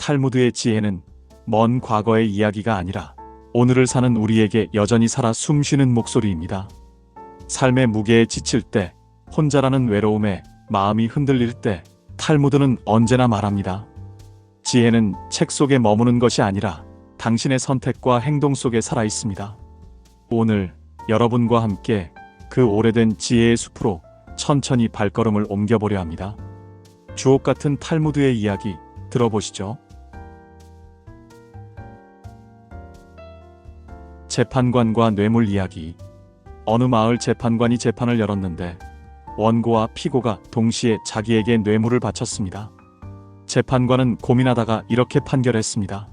탈무드의 지혜는 먼 과거의 이야기가 아니라 오늘을 사는 우리에게 여전히 살아 숨쉬는 목소리입니다. 삶의 무게에 지칠 때, 혼자라는 외로움에 마음이 흔들릴 때 탈무드는 언제나 말합니다. 지혜는 책 속에 머무는 것이 아니라 당신의 선택과 행동 속에 살아 있습니다. 오늘 여러분과 함께 그 오래된 지혜의 숲으로 천천히 발걸음을 옮겨보려 합니다. 주옥 같은 탈무드의 이야기 들어보시죠. 재판관과 뇌물 이야기. 어느 마을 재판관이 재판을 열었는데 원고와 피고가 동시에 자기에게 뇌물을 바쳤습니다. 재판관은 고민하다가 이렇게 판결했습니다.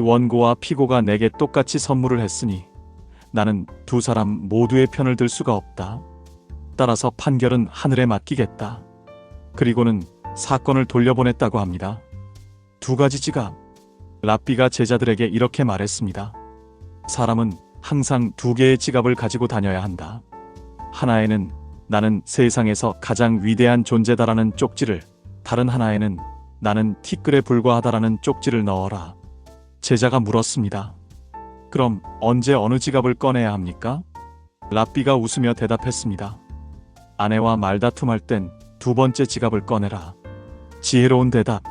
원고와 피고가 내게 똑같이 선물을 했으니 나는 두 사람 모두의 편을 들 수가 없다. 따라서 판결은 하늘에 맡기겠다. 그리고는 사건을 돌려보냈다고 합니다. 두 가지 지갑. 랍비가 제자들에게 이렇게 말했습니다. 사람은 항상 두 개의 지갑을 가지고 다녀야 한다. 하나에는 나는 세상에서 가장 위대한 존재다라는 쪽지를, 다른 하나에는 나는 티끌에 불과하다라는 쪽지를 넣어라. 제자가 물었습니다. 그럼 언제 어느 지갑을 꺼내야 합니까? 랍비가 웃으며 대답했습니다. 아내와 말다툼할 땐 두 번째 지갑을 꺼내라. 지혜로운 대답.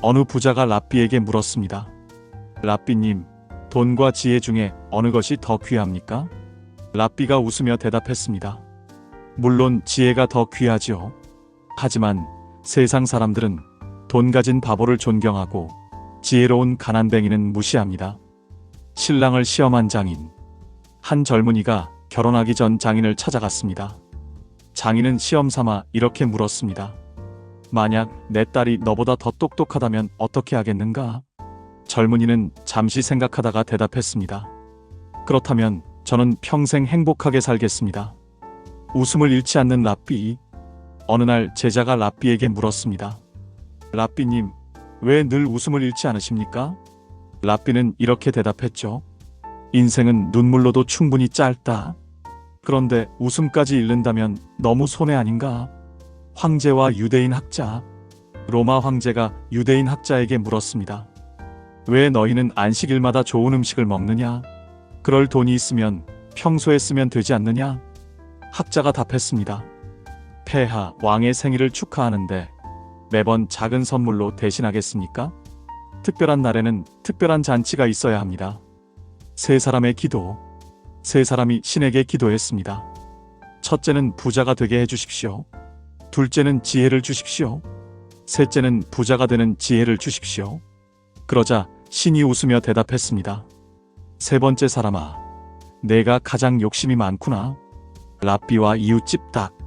어느 부자가 랍비에게 물었습니다. 랍비님, 돈과 지혜 중에 어느 것이 더 귀합니까? 랍비가 웃으며 대답했습니다. 물론 지혜가 더 귀하지요. 하지만 세상 사람들은 돈 가진 바보를 존경하고 지혜로운 가난뱅이는 무시합니다. 신랑을 시험한 장인. 한 젊은이가 결혼하기 전 장인을 찾아갔습니다. 장인은 시험 삼아 이렇게 물었습니다. 만약 내 딸이 너보다 더 똑똑하다면 어떻게 하겠는가? 젊은이는 잠시 생각하다가 대답했습니다. 그렇다면 저는 평생 행복하게 살겠습니다. 웃음을 잃지 않는 랍비. 어느 날 제자가 랍비에게 물었습니다. 랍비님, 왜 늘 웃음을 잃지 않으십니까? 랍비는 이렇게 대답했죠. 인생은 눈물로도 충분히 짧다. 그런데 웃음까지 잃는다면 너무 손해 아닌가? 황제와 유대인 학자. 로마 황제가 유대인 학자에게 물었습니다. 왜 너희는 안식일마다 좋은 음식을 먹느냐? 그럴 돈이 있으면 평소에 쓰면 되지 않느냐? 학자가 답했습니다. 폐하 왕의 생일을 축하하는데 매번 작은 선물로 대신하겠습니까? 특별한 날에는 특별한 잔치가 있어야 합니다. 세 사람의 기도. 세 사람이 신에게 기도했습니다. 첫째는 부자가 되게 해주십시오. 둘째는 지혜를 주십시오. 셋째는 부자가 되는 지혜를 주십시오. 그러자 신이 웃으며 대답했습니다. 세 번째 사람아, 내가 가장 욕심이 많구나. 랍비와 이웃집 닭.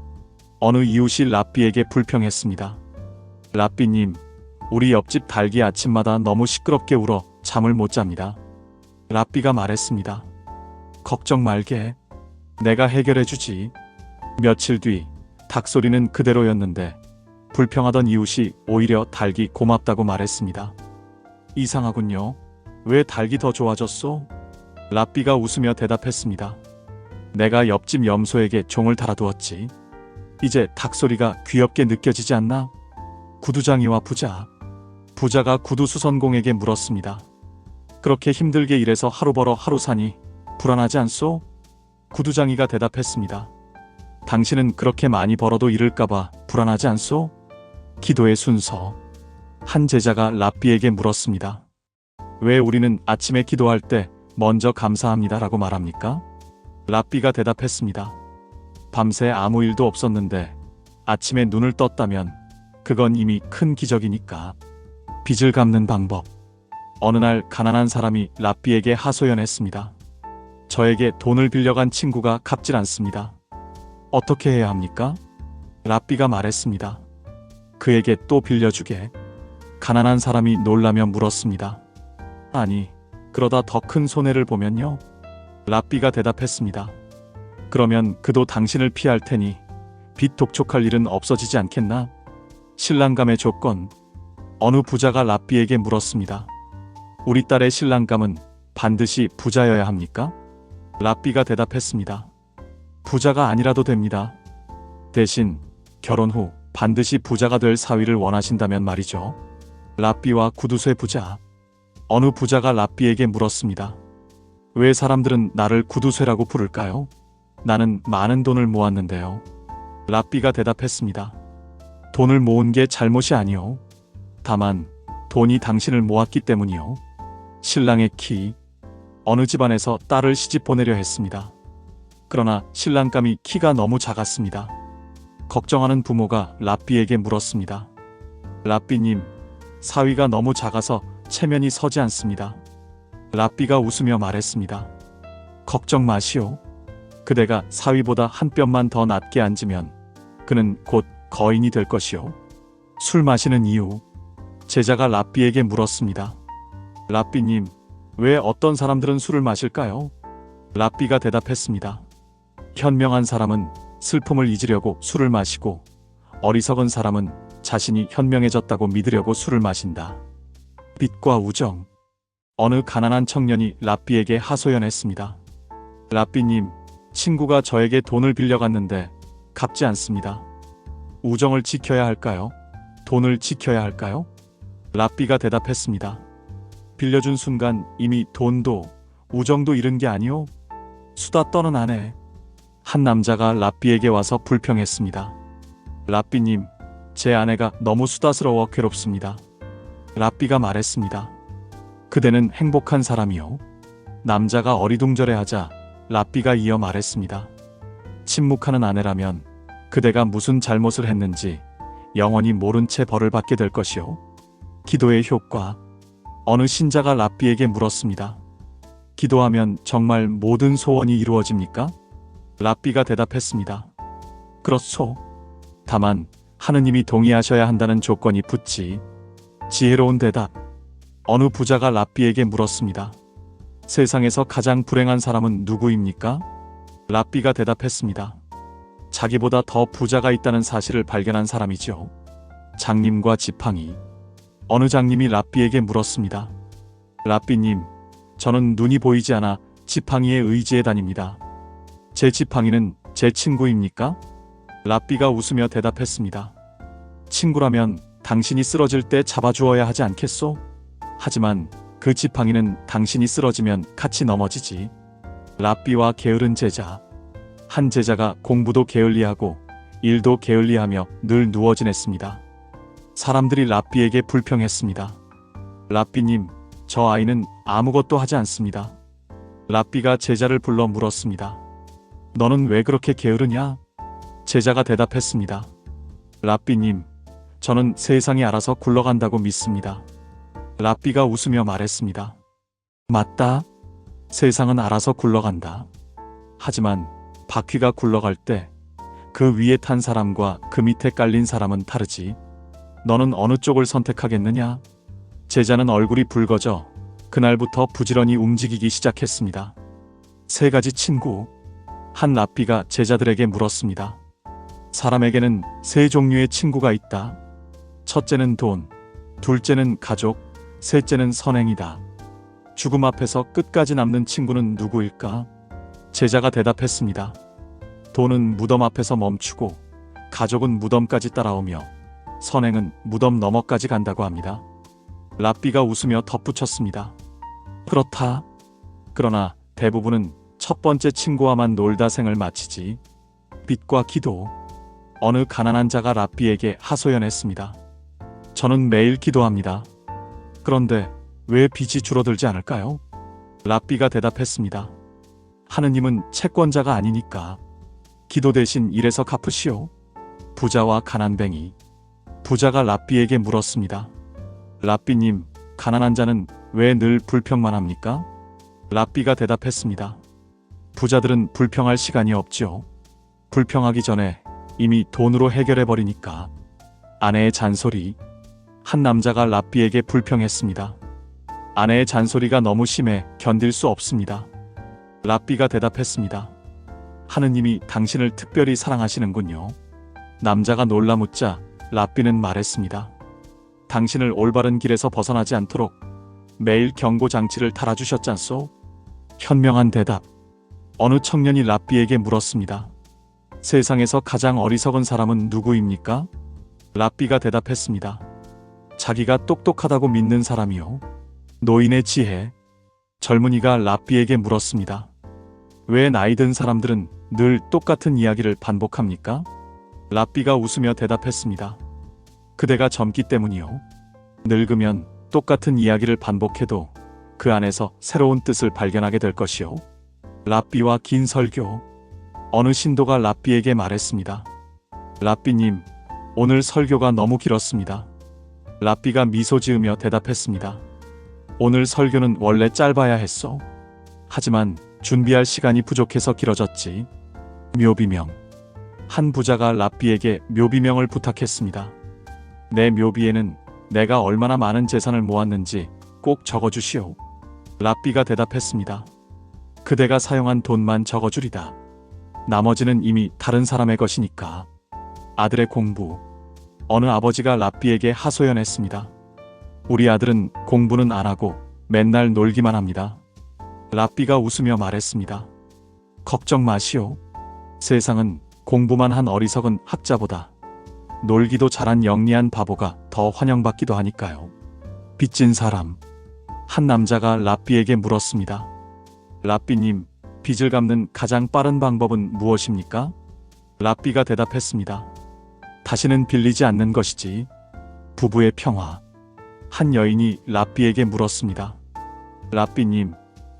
어느 이웃이 랍비에게 불평했습니다. 랍비님, 우리 옆집 닭이 아침마다 너무 시끄럽게 울어 잠을 못 잡니다. 랍비가 말했습니다. 걱정 말게. 내가 해결해 주지. 며칠 뒤 닭 소리는 그대로였는데 불평하던 이웃이 오히려 닭이 고맙다고 말했습니다. 이상하군요. 왜 닭이 더 좋아졌소? 랍비가 웃으며 대답했습니다. 내가 옆집 염소에게 종을 달아두었지. 이제 닭 소리가 귀엽게 느껴지지 않나? 구두장이와 부자. 부자가 구두 수선공에게 물었습니다. 그렇게 힘들게 일해서 하루 벌어 하루 사니 불안하지 않소? 구두장이가 대답했습니다. 당신은 그렇게 많이 벌어도 잃을까봐 불안하지 않소? 기도의 순서. 한 제자가 랍비에게 물었습니다. 왜 우리는 아침에 기도할 때 먼저 감사합니다라고 말합니까? 랍비가 대답했습니다. 밤새 아무 일도 없었는데 아침에 눈을 떴다면 그건 이미 큰 기적이니까. 빚을 갚는 방법. 어느 날 가난한 사람이 랍비에게 하소연했습니다. 저에게 돈을 빌려간 친구가 갚질 않습니다. 어떻게 해야 합니까? 랍비가 말했습니다. 그에게 또 빌려주게. 가난한 사람이 놀라며 물었습니다. 아니, 그러다 더 큰 손해를 보면요? 랍비가 대답했습니다. 그러면 그도 당신을 피할 테니 빚 독촉할 일은 없어지지 않겠나? 신랑감의 조건. 어느 부자가 랍비에게 물었습니다. 우리 딸의 신랑감은 반드시 부자여야 합니까? 랍비가 대답했습니다. 부자가 아니라도 됩니다. 대신 결혼 후 반드시 부자가 될 사위를 원하신다면 말이죠. 랍비와 구두쇠 부자. 어느 부자가 랍비에게 물었습니다. 왜 사람들은 나를 구두쇠라고 부를까요? 나는 많은 돈을 모았는데요. 랍비가 대답했습니다. 돈을 모은 게 잘못이 아니오. 다만 돈이 당신을 모았기 때문이요. 신랑의 키. 어느 집안에서 딸을 시집 보내려 했습니다. 그러나 신랑감이 키가 너무 작았습니다. 걱정하는 부모가 랍비에게 물었습니다. 랍비님, 사위가 너무 작아서 체면이 서지 않습니다. 랍비가 웃으며 말했습니다. 걱정 마시오. 그대가 사위보다 한 뼘만 더 낮게 앉으면 그는 곧 거인이 될 것이오. 술 마시는 이유. 제자가 랍비에게 물었습니다. 랍비님, 왜 어떤 사람들은 술을 마실까요? 랍비가 대답했습니다. 현명한 사람은 슬픔을 잊으려고 술을 마시고 어리석은 사람은 자신이 현명해졌다고 믿으려고 술을 마신다. 빛과 우정. 어느 가난한 청년이 랍비에게 하소연했습니다. 랍비님, 친구가 저에게 돈을 빌려갔는데 갚지 않습니다. 우정을 지켜야 할까요? 돈을 지켜야 할까요? 랍비가 대답했습니다. 빌려준 순간 이미 돈도 우정도 잃은 게 아니오? 수다 떠는 아내. 한 남자가 랍비에게 와서 불평했습니다. 랍비님, 제 아내가 너무 수다스러워 괴롭습니다. 랍비가 말했습니다. 그대는 행복한 사람이요. 남자가 어리둥절해하자 랍비가 이어 말했습니다. 침묵하는 아내라면 그대가 무슨 잘못을 했는지 영원히 모른 채 벌을 받게 될 것이요. 기도의 효과. 어느 신자가 랍비에게 물었습니다. 기도하면 정말 모든 소원이 이루어집니까? 랍비가 대답했습니다. 그렇소. 다만 하느님이 동의하셔야 한다는 조건이 붙지. 지혜로운 대답. 어느 부자가 랍비에게 물었습니다. 세상에서 가장 불행한 사람은 누구입니까? 랍비가 대답했습니다. 자기보다 더 부자가 있다는 사실을 발견한 사람이죠. 장님과 지팡이. 어느 장님이 랍비에게 물었습니다. 랍비님, 저는 눈이 보이지 않아 지팡이에 의지해 다닙니다. 제 지팡이는 제 친구입니까? 랍비가 웃으며 대답했습니다. 친구라면 당신이 쓰러질 때 잡아주어야 하지 않겠소? 하지만 그 지팡이는 당신이 쓰러지면 같이 넘어지지. 랍비와 게으른 제자. 한 제자가 공부도 게을리하고 일도 게을리하며 늘 누워 지냈습니다. 사람들이 랍비에게 불평했습니다. 랍비님, 저 아이는 아무것도 하지 않습니다. 랍비가 제자를 불러 물었습니다. 너는 왜 그렇게 게으르냐? 제자가 대답했습니다. 랍비님, 저는 세상이 알아서 굴러간다고 믿습니다. 랍비가 웃으며 말했습니다. 맞다. 세상은 알아서 굴러간다. 하지만 바퀴가 굴러갈 때 그 위에 탄 사람과 그 밑에 깔린 사람은 다르지. 너는 어느 쪽을 선택하겠느냐? 제자는 얼굴이 붉어져 그날부터 부지런히 움직이기 시작했습니다. 3가지 친구. 한 랍비가 제자들에게 물었습니다. 사람에게는 3종류의 친구가 있다. 첫째는 돈, 둘째는 가족, 셋째는 선행이다. 죽음 앞에서 끝까지 남는 친구는 누구일까? 제자가 대답했습니다. 돈은 무덤 앞에서 멈추고 가족은 무덤까지 따라오며 선행은 무덤 너머까지 간다고 합니다. 랍비가 웃으며 덧붙였습니다. 그렇다. 그러나 대부분은 첫 번째 친구와만 놀다 생을 마치지. 빛과 기도. 어느 가난한 자가 랍비에게 하소연했습니다. 저는 매일 기도합니다. 그런데 왜 빚이 줄어들지 않을까요? 랍비가 대답했습니다. 하느님은 채권자가 아니니까. 기도 대신 일해서 갚으시오. 부자와 가난뱅이. 부자가 랍비에게 물었습니다. 랍비님, 가난한 자는 왜 늘 불평만 합니까? 랍비가 대답했습니다. 부자들은 불평할 시간이 없지요. 불평하기 전에 이미 돈으로 해결해버리니까. 아내의 잔소리. 한 남자가 랍비에게 불평했습니다. 아내의 잔소리가 너무 심해 견딜 수 없습니다. 랍비가 대답했습니다. 하느님이 당신을 특별히 사랑하시는군요. 남자가 놀라 묻자 랍비는 말했습니다. 당신을 올바른 길에서 벗어나지 않도록 매일 경고 장치를 달아주셨잖소? 현명한 대답. 어느 청년이 랍비에게 물었습니다. 세상에서 가장 어리석은 사람은 누구입니까? 랍비가 대답했습니다. 자기가 똑똑하다고 믿는 사람이요. 노인의 지혜. 젊은이가 랍비에게 물었습니다. 왜 나이 든 사람들은 늘 똑같은 이야기를 반복합니까? 랍비가 웃으며 대답했습니다. 그대가 젊기 때문이요. 늙으면 똑같은 이야기를 반복해도 그 안에서 새로운 뜻을 발견하게 될 것이요. 랍비와 긴 설교. 어느 신도가 랍비에게 말했습니다. 랍비님, 오늘 설교가 너무 길었습니다. 랍비가 미소 지으며 대답했습니다. 오늘 설교는 원래 짧아야 했어. 하지만 준비할 시간이 부족해서 길어졌지. 묘비명. 한 부자가 랍비에게 묘비명을 부탁했습니다. 내 묘비에는 내가 얼마나 많은 재산을 모았는지 꼭 적어주시오. 랍비가 대답했습니다. 그대가 사용한 돈만 적어주리다. 나머지는 이미 다른 사람의 것이니까. 아들의 공부. 어느 아버지가 랍비에게 하소연했습니다. 우리 아들은 공부는 안 하고 맨날 놀기만 합니다. 랍비가 웃으며 말했습니다. 걱정 마시오. 세상은 공부만 한 어리석은 학자보다 놀기도 잘한 영리한 바보가 더 환영받기도 하니까요. 빚진 사람. 한 남자가 랍비에게 물었습니다. 랍비님, 빚을 갚는 가장 빠른 방법은 무엇입니까? 랍비가 대답했습니다. 다시는 빌리지 않는 것이지. 부부의 평화. 한 여인이 랍비에게 물었습니다. 랍비님,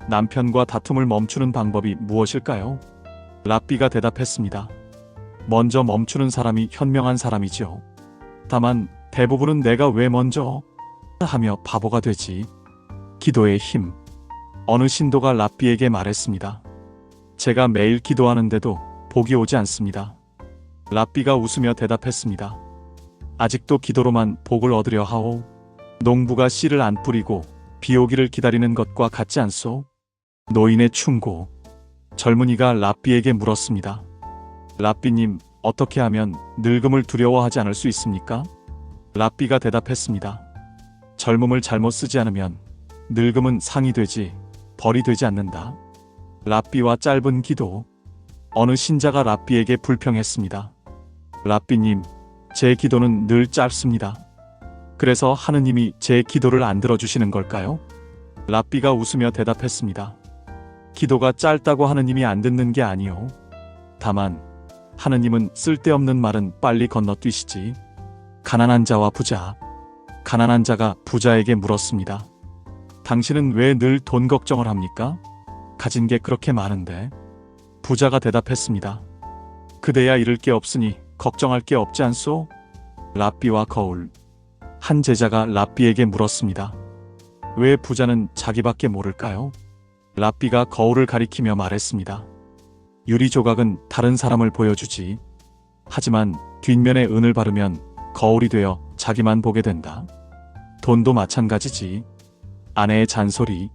남편과 다툼을 멈추는 방법이 무엇일까요? 랍비가 대답했습니다. 먼저 멈추는 사람이 현명한 사람이죠. 다만 대부분은 내가 왜 먼저 하며 바보가 되지. 기도의 힘. 어느 신도가 랍비에게 말했습니다. 제가 매일 기도하는데도 복이 오지 않습니다. 랍비가 웃으며 대답했습니다. 아직도 기도로만 복을 얻으려 하오. 농부가 씨를 안 뿌리고 비 오기를 기다리는 것과 같지 않소? 노인의 충고. 젊은이가 랍비에게 물었습니다. 랍비님, 어떻게 하면 늙음을 두려워하지 않을 수 있습니까? 랍비가 대답했습니다. 젊음을 잘못 쓰지 않으면 늙음은 상이 되지 벌이 되지 않는다. 랍비와 짧은 기도. 어느 신자가 랍비에게 불평했습니다. 랍비님, 제 기도는 늘 짧습니다. 그래서 하느님이 제 기도를 안 들어주시는 걸까요? 랍비가 웃으며 대답했습니다. 기도가 짧다고 하느님이 안 듣는 게 아니요. 다만 하느님은 쓸데없는 말은 빨리 건너뛰시지. 가난한 자와 부자. 가난한 자가 부자에게 물었습니다. 당신은 왜 늘 돈 걱정을 합니까? 가진 게 그렇게 많은데. 부자가 대답했습니다. 그대야 잃을 게 없으니 걱정할 게 없지 않소? 랍비와 거울. 한 제자가 랍비에게 물었습니다. 왜 부자는 자기밖에 모를까요? 랍비가 거울을 가리키며 말했습니다. 유리 조각은 다른 사람을 보여주지. 하지만 뒷면에 은을 바르면 거울이 되어 자기만 보게 된다. 돈도 마찬가지지. 아내의 잔소리.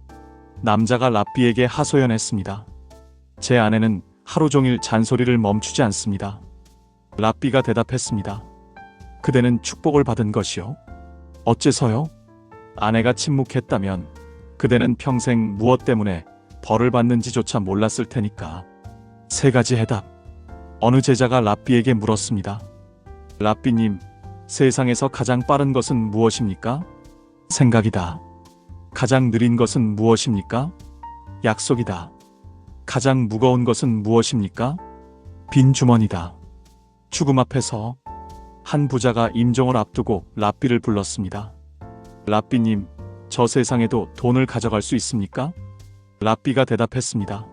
남자가 랍비에게 하소연했습니다. 제 아내는 하루 종일 잔소리를 멈추지 않습니다. 랍비가 대답했습니다. 그대는 축복을 받은 것이요. 어째서요? 아내가 침묵했다면 그대는 평생 무엇 때문에 벌을 받는지조차 몰랐을 테니까. 세 가지 해답. 어느 제자가 랍비에게 물었습니다. 랍비님, 세상에서 가장 빠른 것은 무엇입니까? 생각이다. 가장 느린 것은 무엇입니까? 약속이다. 가장 무거운 것은 무엇입니까? 빈 주머니다. 죽음 앞에서 한 부자가 임종을 앞두고 랍비를 불렀습니다. 랍비님, 저 세상에도 돈을 가져갈 수 있습니까? 랍비가 대답했습니다.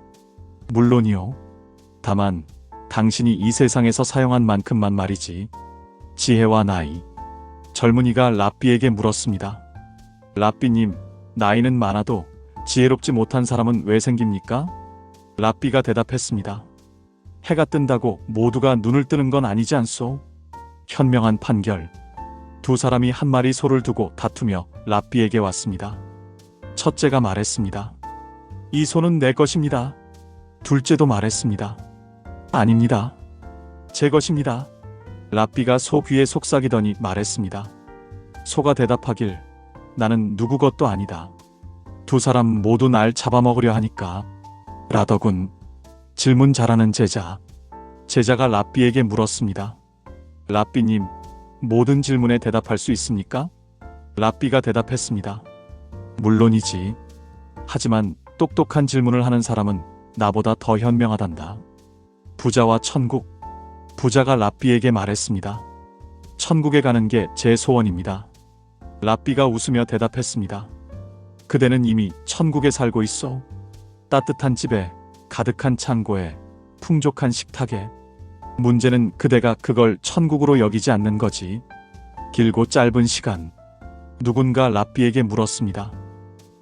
물론이요. 다만 당신이 이 세상에서 사용한 만큼만 말이지. 지혜와 나이. 젊은이가 랍비에게 물었습니다. 랍비님, 나이는 많아도 지혜롭지 못한 사람은 왜 생깁니까? 랍비가 대답했습니다. 해가 뜬다고 모두가 눈을 뜨는 건 아니지 않소? 현명한 판결. 두 사람이 한 마리 소를 두고 다투며 랍비에게 왔습니다. 첫째가 말했습니다. 이 소는 내 것입니다. 둘째도 말했습니다. 아닙니다. 제 것입니다. 랍비가 소 귀에 속삭이더니 말했습니다. 소가 대답하길, 나는 누구 것도 아니다. 두 사람 모두 날 잡아먹으려 하니까. 라더군. 질문 잘하는 제자. 제자가 랍비에게 물었습니다. 랍비님, 모든 질문에 대답할 수 있습니까? 랍비가 대답했습니다. 물론이지. 하지만 똑똑한 질문을 하는 사람은 나보다 더 현명하단다. 부자와 천국. 부자가 랍비에게 말했습니다. 천국에 가는 게 제 소원입니다. 랍비가 웃으며 대답했습니다. 그대는 이미 천국에 살고 있어. 따뜻한 집에, 가득한 창고에, 풍족한 식탁에. 문제는 그대가 그걸 천국으로 여기지 않는 거지. 길고 짧은 시간. 누군가 랍비에게 물었습니다.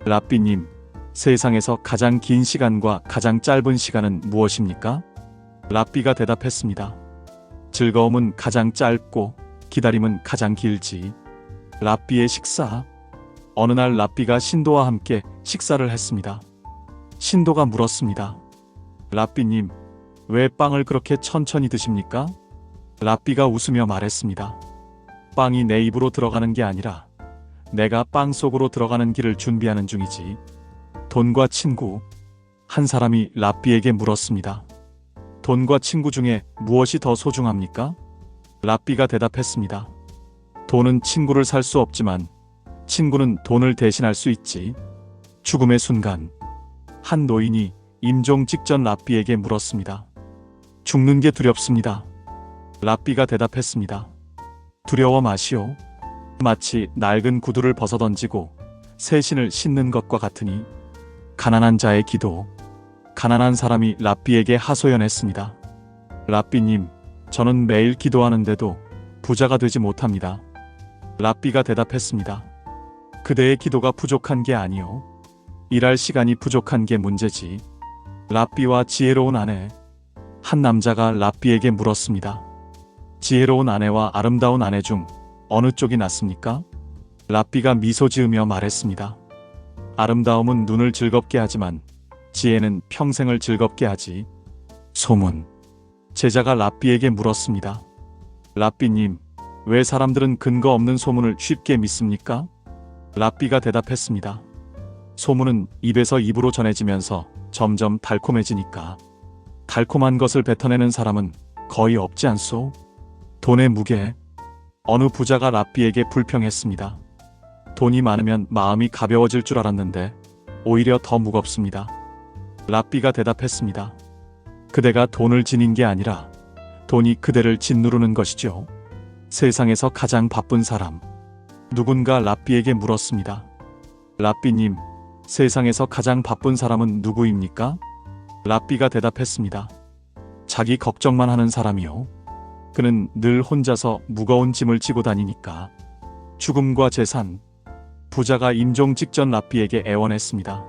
랍비님, 세상에서 가장 긴 시간과 가장 짧은 시간은 무엇입니까? 랍비가 대답했습니다. 즐거움은 가장 짧고 기다림은 가장 길지. 랍비의 식사. 어느 날 랍비가 신도와 함께 식사를 했습니다. 신도가 물었습니다. 랍비님, 왜 빵을 그렇게 천천히 드십니까? 랍비가 웃으며 말했습니다. 빵이 내 입으로 들어가는 게 아니라 내가 빵 속으로 들어가는 길을 준비하는 중이지. 돈과 친구. 한 사람이 랍비에게 물었습니다. 돈과 친구 중에 무엇이 더 소중합니까? 랍비가 대답했습니다. 돈은 친구를 살 수 없지만 친구는 돈을 대신할 수 있지. 죽음의 순간. 한 노인이 임종 직전 랍비에게 물었습니다. 죽는 게 두렵습니다. 랍비가 대답했습니다. 두려워 마시오. 마치 낡은 구두를 벗어던지고 새 신을 신는 것과 같으니. 가난한 자의 기도. 가난한 사람이 랍비에게 하소연했습니다. 랍비님, 저는 매일 기도하는데도 부자가 되지 못합니다. 랍비가 대답했습니다. 그대의 기도가 부족한 게 아니오. 일할 시간이 부족한 게 문제지. 랍비와 지혜로운 아내. 한 남자가 랍비에게 물었습니다. 지혜로운 아내와 아름다운 아내 중 어느 쪽이 낫습니까? 랍비가 미소 지으며 말했습니다. 아름다움은 눈을 즐겁게 하지만 지혜는 평생을 즐겁게 하지. 소문. 제자가 랍비에게 물었습니다. 랍비님, 왜 사람들은 근거 없는 소문을 쉽게 믿습니까? 랍비가 대답했습니다. 소문은 입에서 입으로 전해지면서 점점 달콤해지니까. 달콤한 것을 뱉어내는 사람은 거의 없지 않소? 돈의 무게. 어느 부자가 랍비에게 불평했습니다. 돈이 많으면 마음이 가벼워질 줄 알았는데 오히려 더 무겁습니다. 랍비가 대답했습니다. 그대가 돈을 지닌 게 아니라 돈이 그대를 짓누르는 것이죠. 세상에서 가장 바쁜 사람. 누군가 랍비에게 물었습니다. 랍비님, 세상에서 가장 바쁜 사람은 누구입니까? 랍비가 대답했습니다. 자기 걱정만 하는 사람이요. 그는 늘 혼자서 무거운 짐을 지고 다니니까. 죽음과 재산. 부자가 임종 직전 랍비에게 애원했습니다.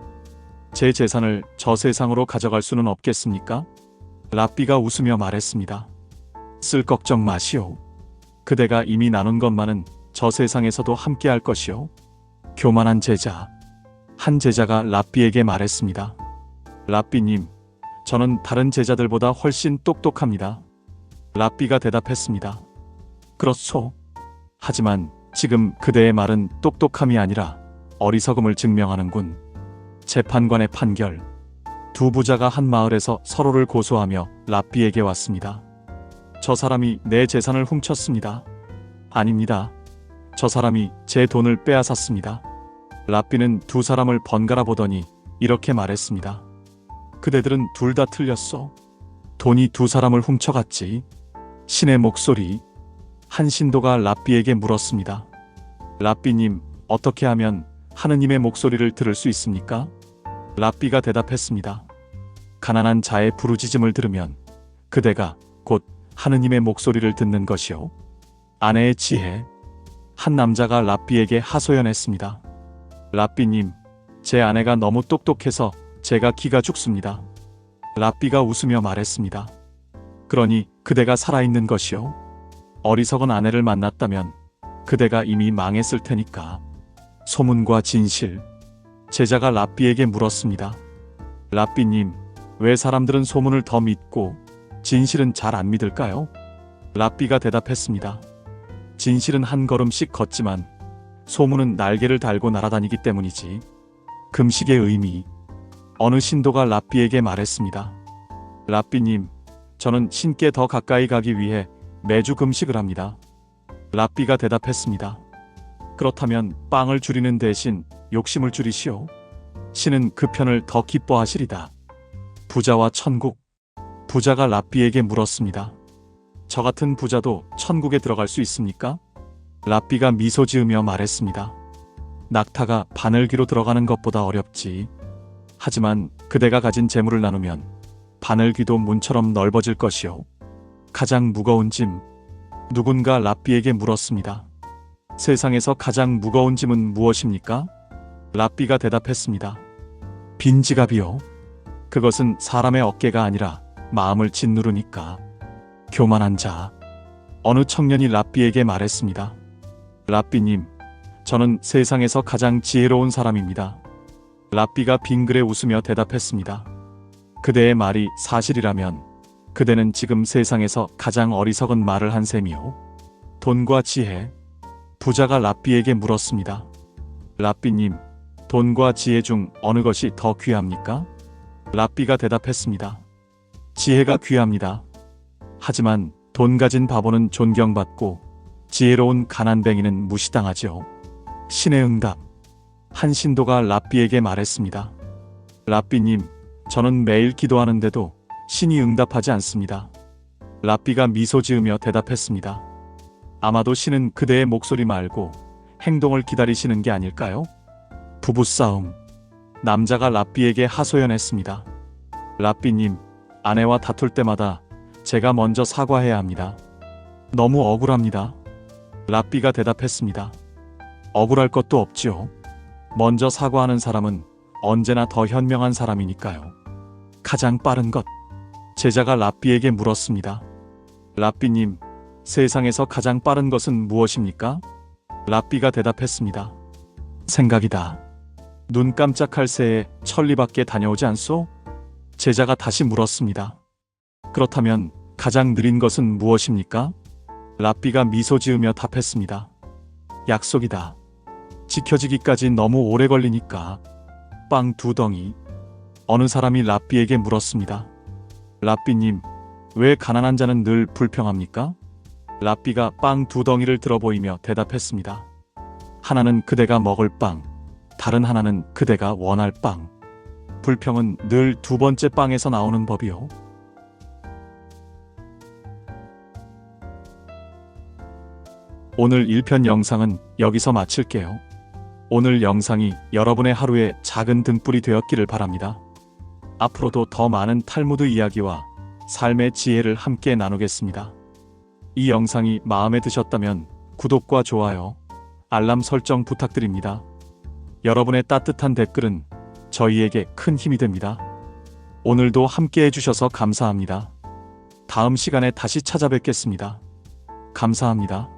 제 재산을 저 세상으로 가져갈 수는 없겠습니까? 랍비가 웃으며 말했습니다. 쓸 걱정 마시오. 그대가 이미 나눈 것만은 저 세상에서도 함께할 것이오. 교만한 제자. 한 제자가 랍비에게 말했습니다. 랍비님, 저는 다른 제자들보다 훨씬 똑똑합니다. 랍비가 대답했습니다. 그렇소. 하지만 지금 그대의 말은 똑똑함이 아니라 어리석음을 증명하는군. 재판관의 판결. 두 부자가 한 마을에서 서로를 고소하며 랍비에게 왔습니다. 저 사람이 내 재산을 훔쳤습니다. 아닙니다. 저 사람이 제 돈을 빼앗았습니다. 랍비는 두 사람을 번갈아 보더니 이렇게 말했습니다. 그대들은 둘 다 틀렸어. 돈이 두 사람을 훔쳐갔지. 신의 목소리. 한 신도가 랍비에게 물었습니다. 랍비님, 어떻게 하면 하느님의 목소리를 들을 수 있습니까? 랍비가 대답했습니다. 가난한 자의 부르짖음을 들으면 그대가 곧 하느님의 목소리를 듣는 것이요. 아내의 지혜. 한 남자가 랍비에게 하소연했습니다. 랍비님, 제 아내가 너무 똑똑해서 제가 기가 죽습니다. 랍비가 웃으며 말했습니다. 그러니 그대가 살아있는 것이요. 어리석은 아내를 만났다면 그대가 이미 망했을 테니까. 소문과 진실. 제자가 랍비에게 물었습니다. 랍비님, 왜 사람들은 소문을 더 믿고 진실은 잘 안 믿을까요? 랍비가 대답했습니다. 진실은 한 걸음씩 걷지만 소문은 날개를 달고 날아다니기 때문이지. 금식의 의미. 어느 신도가 랍비에게 말했습니다. 랍비님, 저는 신께 더 가까이 가기 위해 매주 금식을 합니다. 랍비가 대답했습니다. 그렇다면 빵을 줄이는 대신 욕심을 줄이시오. 신은 그 편을 더 기뻐하시리다. 부자와 천국. 부자가 랍비에게 물었습니다. 저 같은 부자도 천국에 들어갈 수 있습니까? 랍비가 미소 지으며 말했습니다. 낙타가 바늘귀로 들어가는 것보다 어렵지. 하지만 그대가 가진 재물을 나누면 바늘귀도 문처럼 넓어질 것이요. 가장 무거운 짐. 누군가 랍비에게 물었습니다. 세상에서 가장 무거운 짐은 무엇입니까? 랍비가 대답했습니다. 빈 지갑이요. 그것은 사람의 어깨가 아니라 마음을 짓누르니까. 교만한 자. 어느 청년이 랍비에게 말했습니다. 랍비님, 저는 세상에서 가장 지혜로운 사람입니다. 랍비가 빙그레 웃으며 대답했습니다. 그대의 말이 사실이라면 그대는 지금 세상에서 가장 어리석은 말을 한 셈이요. 돈과 지혜. 부자가 랍비에게 물었습니다. 랍비님, 돈과 지혜 중 어느 것이 더 귀합니까? 랍비가 대답했습니다. 지혜가 귀합니다. 하지만 돈 가진 바보는 존경받고 지혜로운 가난뱅이는 무시당하지요. 신의 응답. 한 신도가 랍비에게 말했습니다. 랍비님, 저는 매일 기도하는데도 신이 응답하지 않습니다. 랍비가 미소 지으며 대답했습니다. 아마도 신은 그대의 목소리 말고 행동을 기다리시는 게 아닐까요? 부부싸움. 남자가 랍비에게 하소연했습니다. 랍비님, 아내와 다툴 때마다 제가 먼저 사과해야 합니다. 너무 억울합니다. 랍비가 대답했습니다. 억울할 것도 없지요. 먼저 사과하는 사람은 언제나 더 현명한 사람이니까요. 가장 빠른 것. 제자가 랍비에게 물었습니다. 랍비님, 세상에서 가장 빠른 것은 무엇입니까? 랍비가 대답했습니다. 생각이다. 눈 깜짝할 새에 천리 밖에 다녀오지 않소? 제자가 다시 물었습니다. 그렇다면 가장 느린 것은 무엇입니까? 랍비가 미소 지으며 답했습니다. 약속이다. 지켜지기까지 너무 오래 걸리니까. 빵 2덩이. 어느 사람이 랍비에게 물었습니다. 랍비님, 왜 가난한 자는 늘 불평합니까? 랍비가 빵 2덩이를 들어 보이며 대답했습니다. 하나는 그대가 먹을 빵, 다른 하나는 그대가 원할 빵. 불평은 늘 두 번째 빵에서 나오는 법이요. 오늘 1편 영상은 여기서 마칠게요. 오늘 영상이 여러분의 하루에 작은 등불이 되었기를 바랍니다. 앞으로도 더 많은 탈무드 이야기와 삶의 지혜를 함께 나누겠습니다. 이 영상이 마음에 드셨다면 구독과 좋아요, 알람 설정 부탁드립니다. 여러분의 따뜻한 댓글은 저희에게 큰 힘이 됩니다. 오늘도 함께 해주셔서 감사합니다. 다음 시간에 다시 찾아뵙겠습니다. 감사합니다.